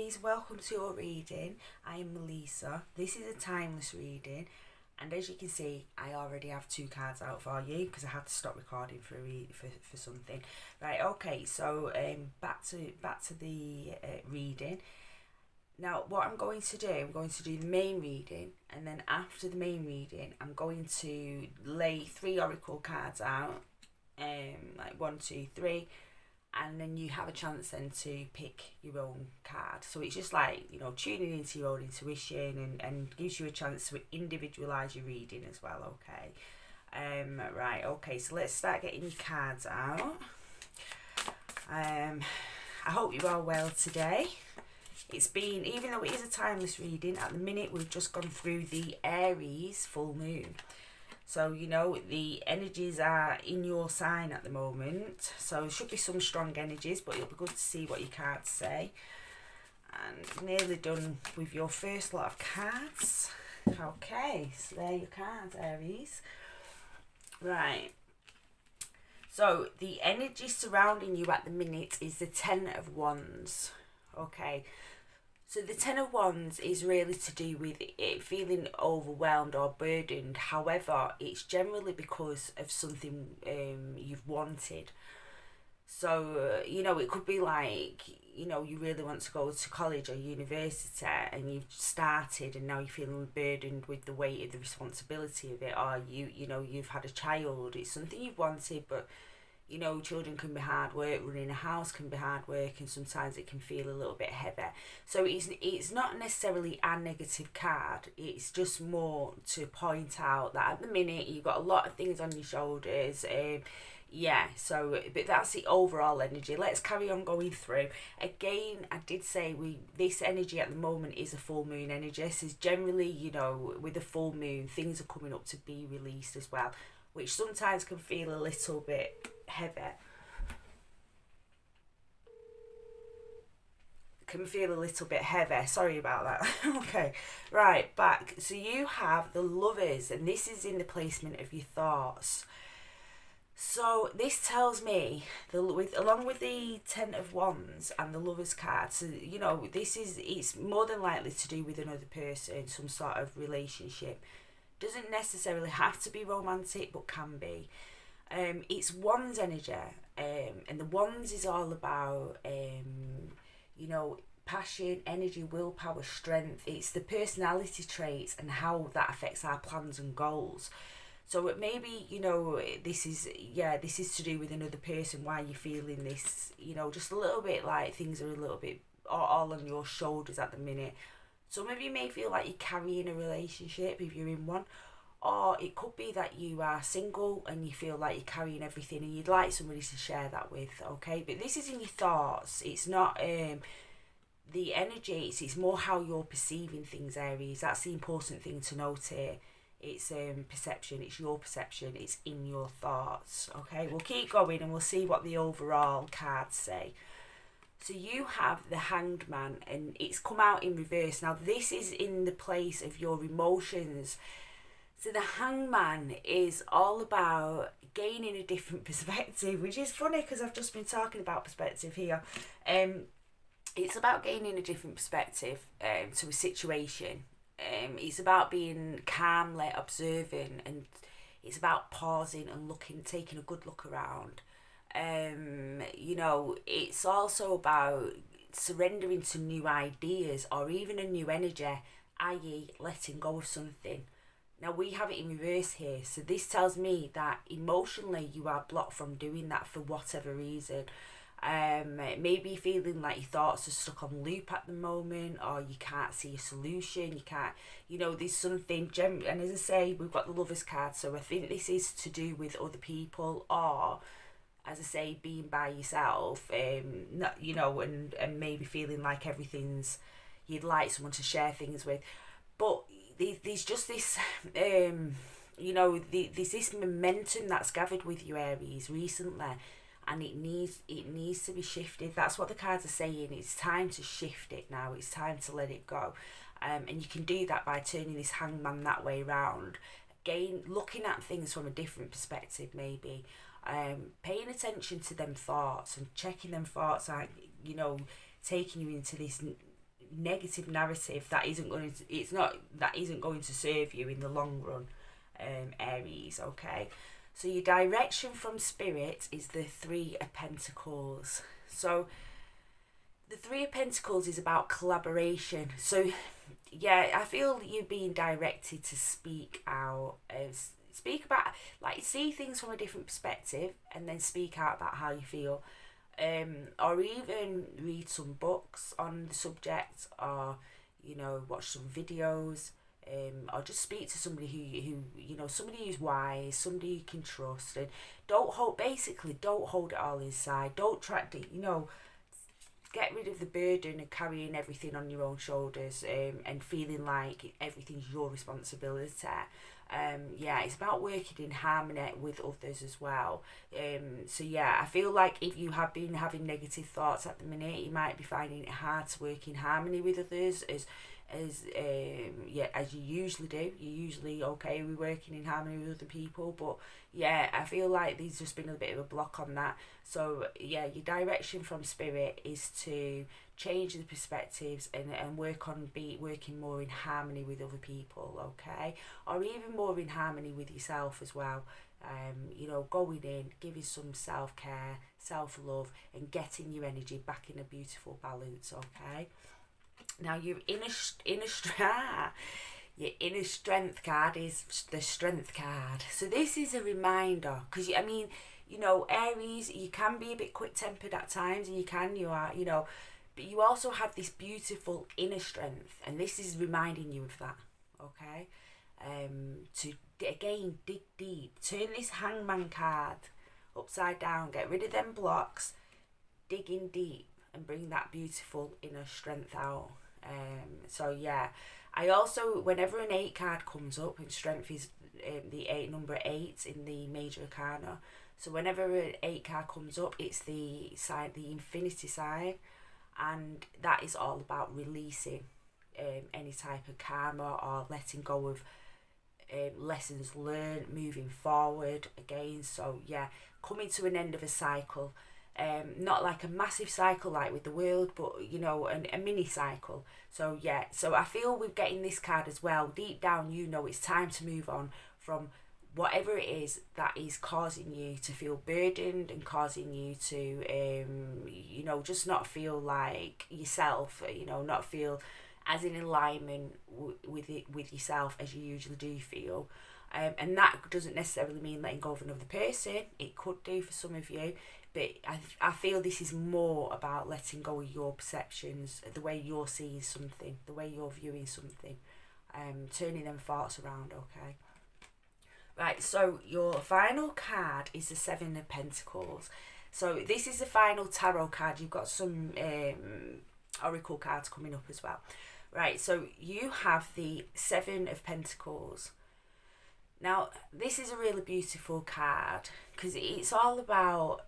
Aries, welcome to your reading. I am Melissa. This is a timeless reading, and as you can see, I already have two cards out for you because I had to stop recording for something. Right, okay, so back to the reading. Now, what I'm going to do the main reading, and then after the main reading, I'm going to lay 3 oracle cards out, like 1, 2, 3. And then you have a chance then to pick your own card. So it's just like, tuning into your own intuition and gives you a chance to individualise your reading as well, okay? Right, okay, so let's start getting your cards out. I hope you're all well today. It's been, even though it is a timeless reading, at the minute we've just gone through the Aries full moon. So, the energies are in your sign at the moment. So, there should be some strong energies, but it'll be good to see what your cards say. And nearly done with your first lot of cards. Okay, so there are your cards, Aries. Right. So, the energy surrounding you at the minute is the 10 of Wands. Okay. So the 10 of Wands is really to do with it feeling overwhelmed or burdened. However, it's generally because of something you've wanted. So, it could be like, you really want to go to college or university and you've started and now you're feeling burdened with the weight of the responsibility of it. Or, you've had a child. It's something you've wanted, but children can be hard work, running a house can be hard work, and sometimes it can feel a little bit heavy. So it's not necessarily a negative card, it's just more to point out that at the minute you've got a lot of things on your shoulders. But that's the overall energy. Let's carry on going through. Again, I did say this energy at the moment is a full moon energy. So generally, with a full moon, things are coming up to be released as well, which sometimes can feel a little bit heavy. Sorry about that. Okay, right, back. So you have the Lovers, and this is in the placement of your thoughts. So this tells me, along with the 10 of Wands and the Lovers card, so it's more than likely to do with another person, some sort of relationship. Doesn't necessarily have to be romantic, but can be. It's Wands energy, and the Wands is all about passion, energy, willpower, strength. It's the personality traits and how that affects our plans and goals. So it maybe this is to do with another person, why you're feeling this, just a little bit like things are a little bit all on your shoulders at the minute. Some of you may feel like you're carrying a relationship if you're in one, or it could be that you are single and you feel like you're carrying everything and you'd like somebody to share that with, okay? But this is in your thoughts. It's not the energy, it's more how you're perceiving things, Aries. That's the important thing to note here. It's perception, it's your perception, it's in your thoughts, okay? We'll keep going and we'll see what the overall cards say. So you have the Hanged Man, and it's come out in reverse. Now this is in the place of your emotions. So the Hanged Man is all about gaining a different perspective, which is funny because I've just been talking about perspective here. It's about gaining a different perspective to a situation. It's about being calmly observing, and it's about pausing and taking a good look around. It's also about surrendering to new ideas or even a new energy, i.e. letting go of something. Now we have it in reverse here, so this tells me that emotionally you are blocked from doing that for whatever reason. Maybe feeling like your thoughts are stuck on loop at the moment, or you can't see a solution, you can't, there's something, and as I say, we've got the Lovers card, so I think this is to do with other people, or, as I say, being by yourself, not, and maybe feeling like you'd like someone to share things with, but there's just this, there's this momentum that's gathered with you, Aries, recently, and it needs to be shifted. That's what the cards are saying. It's time to shift it now. It's time to let it go, and you can do that by turning this hangman that way round. Again, looking at things from a different perspective, maybe. Paying attention to them thoughts and checking them thoughts aren't, taking you into this negative narrative that isn't going to serve you in the long run, Aries. Okay, so your direction from spirit is the Three of Pentacles. So the Three of Pentacles is about collaboration. So yeah, I feel you're being directed to speak out, speak about, like, see things from a different perspective and then speak out about how you feel. Or even read some books on the subject, or watch some videos, or just speak to somebody who somebody who's wise, somebody you can trust, and don't hold it all inside. Don't try to get rid of the burden of carrying everything on your own shoulders, and feeling like everything's your responsibility. It's about working in harmony with others as well. I feel like if you have been having negative thoughts at the minute, you might be finding it hard to work in harmony with others as you usually do. You're usually okay with working in harmony with other people, but I feel like there's just been a bit of a block on that. So your direction from spirit is to change the perspectives and working more in harmony with other people, okay? Or even more in harmony with yourself as well. Going in, giving some self-care, self-love, and getting your energy back in a beautiful balance, okay? Now your inner strength card is the Strength card. So this is a reminder, because Aries, you can be a bit quick-tempered at times, and but you also have this beautiful inner strength, and this is reminding you of that, okay? To again dig deep, turn this Hangman card upside down, get rid of them blocks, dig in deep, and bring that beautiful inner strength out. I also, whenever an 8 card comes up, and strength is number 8 in the major arcana, so whenever an 8 card comes up, it's the infinity sign, and that is all about releasing any type of karma, or letting go of lessons learned, moving forward again. So coming to an end of a cycle. Not like a massive cycle like with the world, but a mini cycle. So I feel with getting this card as well, deep down it's time to move on from whatever it is that is causing you to feel burdened, and causing you to just not feel like yourself, not feel as in alignment with yourself as you usually do feel. And that doesn't necessarily mean letting go of another person. It could do for some of you, but I feel this is more about letting go of your perceptions, the way you're seeing something, the way you're viewing something, turning them thoughts around, okay? Right, so your final card is the Seven of Pentacles. So this is the final tarot card. You've got some oracle cards coming up as well. Right, so you have the Seven of Pentacles. Now, this is a really beautiful card, because it's all about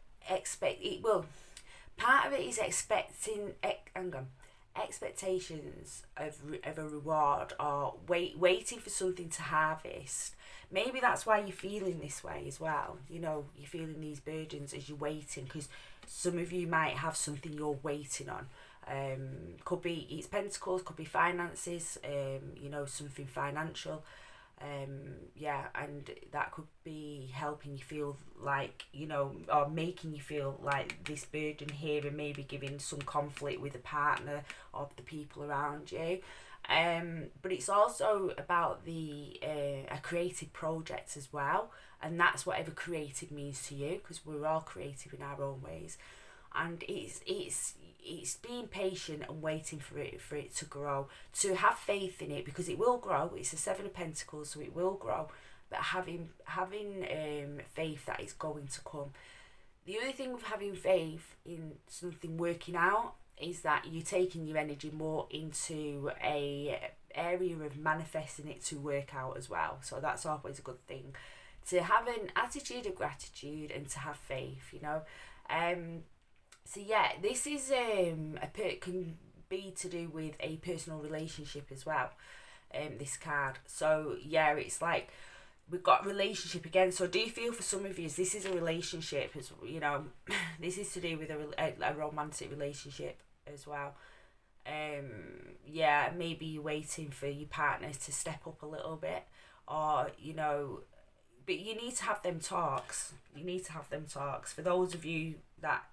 part of it is expectations of a reward, or waiting for something to harvest. Maybe that's why you're feeling this way as well. You're feeling these burdens as you're waiting, because some of you might have something you're waiting on. Could be, it's Pentacles, could be finances, something financial. And that could be helping you feel like, or making you feel like this burden here, and maybe giving some conflict with a partner or the people around you. But it's also about a creative project as well, and that's whatever creative means to you, because we're all creative in our own ways. And it's being patient and waiting for it to grow, to have faith in it, because it will grow. It's the Seven of Pentacles, so it will grow, but having faith that it's going to come. The other thing with having faith in something working out is that you're taking your energy more into a area of manifesting it to work out as well. So that's always a good thing, to have an attitude of gratitude and to have faith, So this is can be to do with a personal relationship as well. This card. So it's like we've got relationship again. So do you feel for some of you this is a relationship, as this is to do with a romantic relationship as well. Yeah, maybe you're waiting for your partner to step up a little bit, or but you need to have them talks. You need to have them talks. For those of you that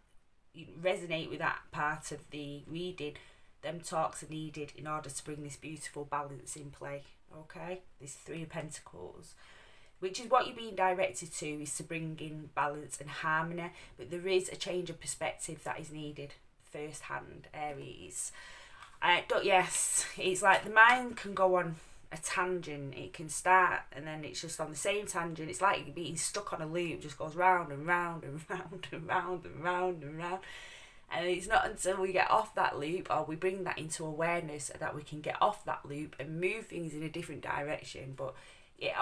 resonate with that part of the reading, them talks are needed in order to bring this beautiful balance in play. Okay, this Three of Pentacles, which is what you're being directed to, is to bring in balance and harmony. But there is a change of perspective that is needed firsthand, Aries. Yes, it's like the mind can go on a tangent. It can start and then it's just on the same tangent. It's like you're being stuck on a loop, just goes round and round and round and round and round and round. And it's not until we get off that loop, or we bring that into awareness, that we can get off that loop and move things in a different direction. But it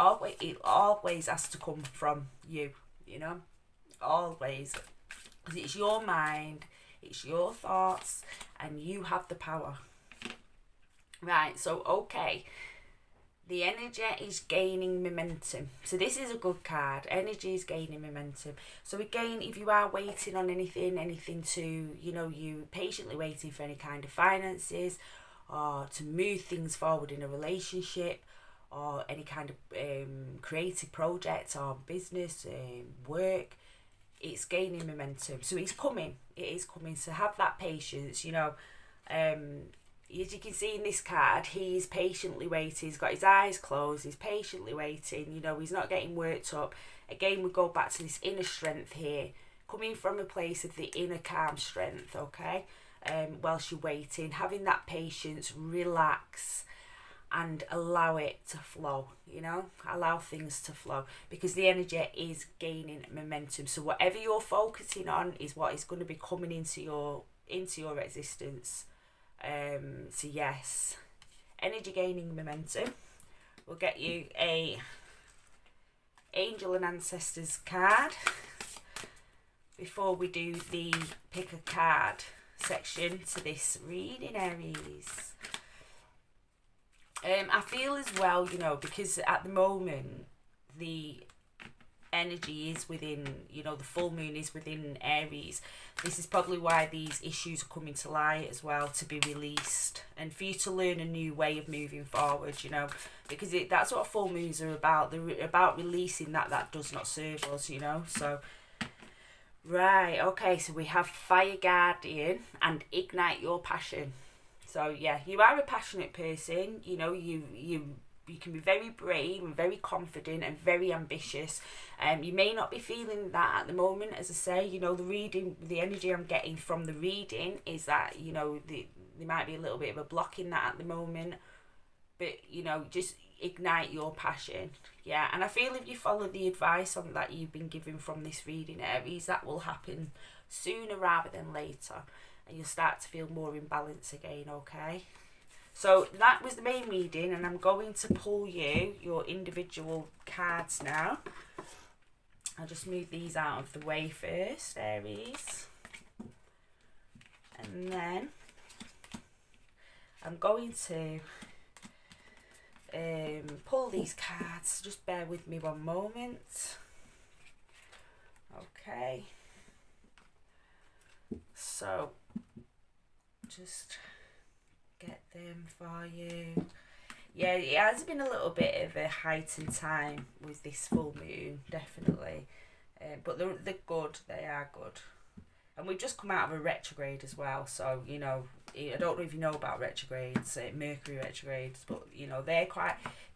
always has to come from you, always. Because it's your mind, it's your thoughts, and you have the power. Right, so okay. The energy is gaining momentum. So this is a good card. Energy is gaining momentum. So again, if you are waiting on anything to, you patiently waiting for any kind of finances, or to move things forward in a relationship, or any kind of creative project or business, work, it's gaining momentum. So it's coming. It is coming. So have that patience, as you can see in this card, he's patiently waiting. He's got his eyes closed. He's patiently waiting. He's not getting worked up. Again, we go back to this inner strength here, coming from a place of the inner calm strength, okay? Whilst you're waiting, having that patience, relax, and allow it to flow, allow things to flow, because the energy is gaining momentum. So whatever you're focusing on is what is going to be coming into your existence. So yes, energy gaining momentum. We'll get you a Angel and Ancestors card before we do the pick a card section to this reading, Aries. I feel as well, because at the moment the energy is within, the full moon is within Aries. This is probably why these issues are coming to light as well, to be released and for you to learn a new way of moving forward, because that's what full moons are about. They're about releasing that does not serve us, so right, okay, so we have Fire Guardian and Ignite Your Passion. So yeah, you are a passionate person, you can be very brave and very confident and very ambitious. You may not be feeling that at the moment, as I say. The energy I'm getting from the reading is that, there might be a little bit of a block in that at the moment. But, just ignite your passion. Yeah, and I feel if you follow the advice on that you've been given from this reading, Aries, that will happen sooner rather than later. And you'll start to feel more in balance again, okay? So that was the main reading, and I'm going to pull you your individual cards now. I'll just move these out of the way first, Aries. And then I'm going to pull these cards. Just bear with me one moment. Okay. So just get them for you. Yeah, it has been a little bit of a heightened time with this full moon, definitely. But they're good. They are good. And we've just come out of a retrograde as well. So, I don't know if you know about retrogrades, Mercury retrogrades, but,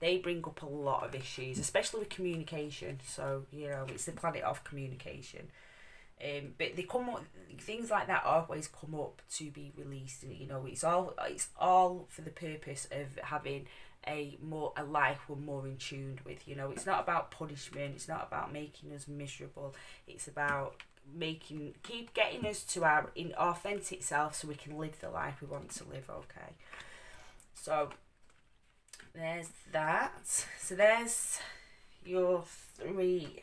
they bring up a lot of issues, especially with communication. So, it's the planet of communication. But they come up, things like that always come up to be released. It's all for the purpose of having a life we're more in tune with. It's not about punishment. It's not about making us miserable. It's about keep getting us to our authentic self, so we can live the life we want to live. Okay, so there's that. So there's your 3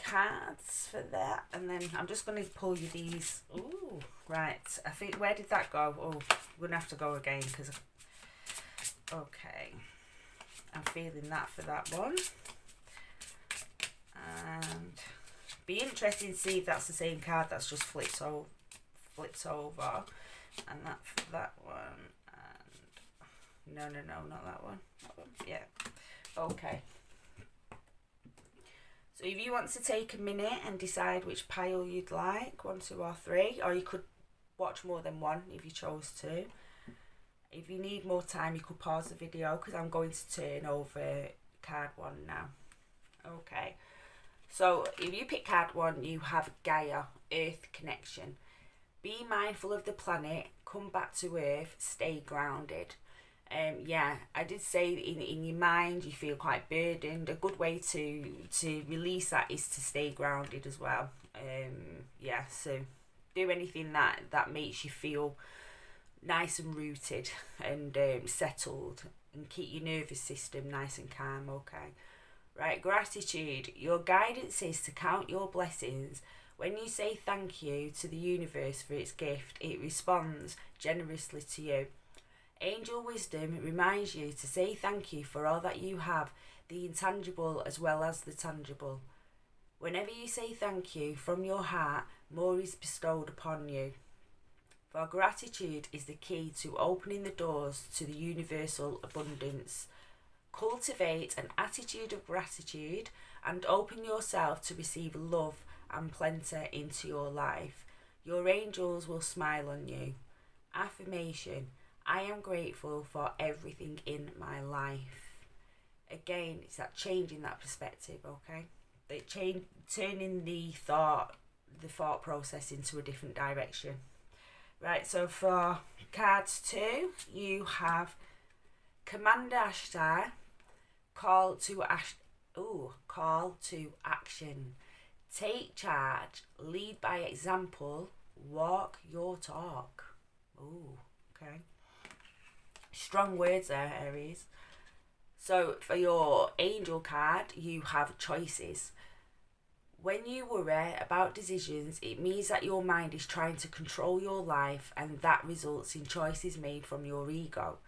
cards for that, and then I'm just going to pull you these. Ooh, right, I think, where did that go? Oh, we're going to have to go again, because okay, I'm feeling that for that one. And be interesting to see if that's the same card that's just flipped over, And that's that one. And no, not that one. That one. Yeah. Okay. So if you want to take a minute and decide which pile you'd like, 1, 2 or 3, or you could watch more than one if you chose to. If you need more time, you could pause the video because I'm going to turn over card 1 now. Okay. So if you pick card 1, you have Gaia, Earth connection. Be mindful of the planet, come back to Earth, stay grounded. Yeah, I did say in your mind you feel quite burdened. A good way to release that is to stay grounded as well. Yeah, so do anything that makes you feel nice and rooted and settled, and keep your nervous system nice and calm. Okay, right, gratitude. Your guidance is to count your blessings. When you say thank you to the universe for its gift, it responds generously to you. Angel wisdom reminds you to say thank you for all that you have, the intangible as well as the tangible. Whenever you say thank you from your heart, more is bestowed upon you. For gratitude is the key to opening the doors to the universal abundance. Cultivate an attitude of gratitude and open yourself to receive love and plenty into your life. Your angels will smile on you. Affirmation. I am grateful for everything in my life. Again, it's that changing that perspective, okay? Turning the thought process into a different direction. Right, so for cards 2, you have Commander Ashtar, call to action. Take charge, lead by example, walk your talk. Ooh, okay. Strong words there, Aries. So for your angel card, you have choices. When you worry about decisions, it means that your mind is trying to control your life, and that results in choices made from your ego.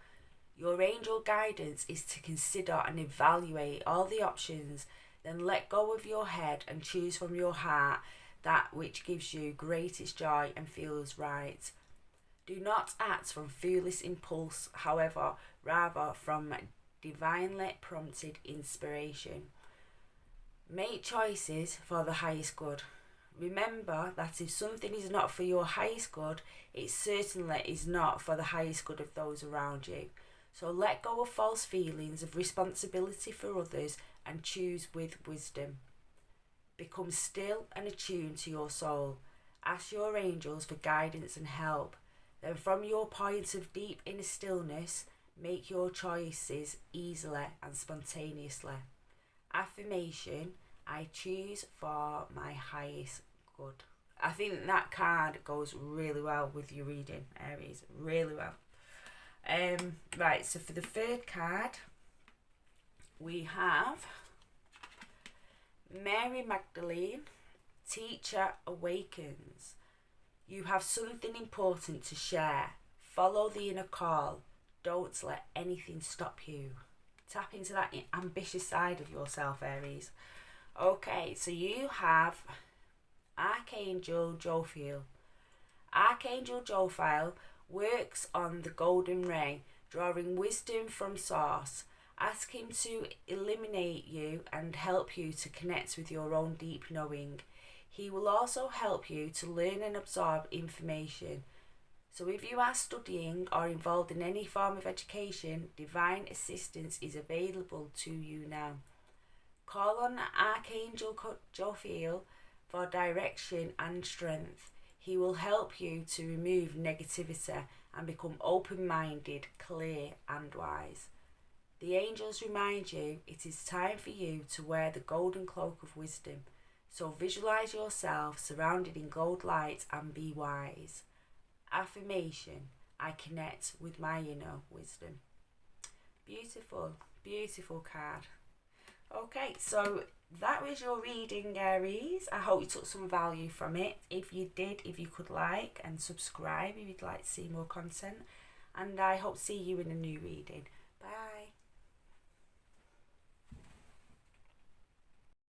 Your angel guidance is to consider and evaluate all the options, then let go of your head and choose from your heart that which gives you greatest joy and feels right. Do not act from foolish impulse, however, rather from divinely prompted inspiration. Make choices for the highest good. Remember that if something is not for your highest good, it certainly is not for the highest good of those around you. So let go of false feelings of responsibility for others and choose with wisdom. Become still and attuned to your soul. Ask your angels for guidance and help. Then from your point of deep inner stillness, make your choices easily and spontaneously. Affirmation, I choose for my highest good. I think that card goes really well with your reading, Aries, really well. Right, so for the third card, we have Mary Magdalene, Teacher Awakens. You have something important to share. Follow the inner call. Don't let anything stop you. Tap into that ambitious side of yourself, Aries. Okay, so you have Archangel Jophiel. Archangel Jophiel works on the golden ray, drawing wisdom from source. Ask him to illuminate you and help you to connect with your own deep knowing. He will also help you to learn and absorb information. So if you are studying or involved in any form of education, divine assistance is available to you now. Call on Archangel Jophiel for direction and strength. He will help you to remove negativity and become open-minded, clear and wise. The angels remind you it is time for you to wear the golden cloak of wisdom. So visualize yourself surrounded in gold light and be wise. Affirmation, I connect with my inner wisdom. Beautiful, beautiful card. Okay, so that was your reading, Aries. I hope you took some value from it. If you did, if you could like and subscribe if you'd like to see more content. And I hope to see you in a new reading. Bye.